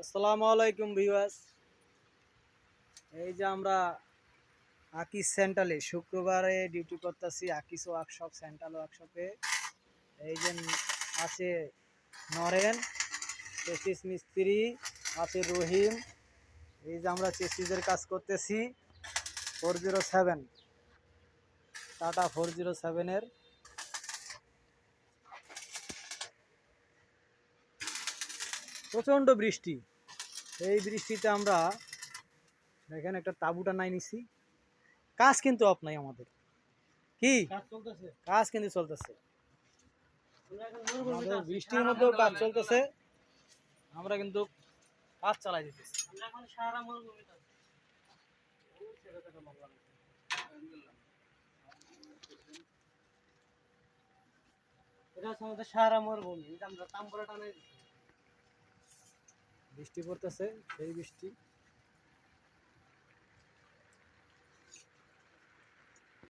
আসসালামু আলাইকুম ভিউয়ার্স। এই যে আমরা আকিস সেন্টালে শুক্রবারে ডিউটি করতেছি। আকিস ওয়ার্কশপ সেন্ট্রাল ওয়ার্কশপে এই যে আছে নরেন চেসিস মিস্ত্রি, আছে রহিম। এই যে আমরা চেসিসের কাজ করতেছি 407 টাটা 407-এর। প্রচণ্ড বৃষ্টি, এই বৃষ্টিতে আমরা দেখেন একটা তাঁবুটা নাই নিছি। কাজ কিন্তু অফ নাই আমাদের, কি কাজ কিন্তু চলতেছে। আমাদের বৃষ্টির মধ্যেও কাজ চলতেছে, আমরা কিন্তু কাজ চালাই দিতেছি। বৃষ্টি পড়তেছে, সেই বৃষ্টি।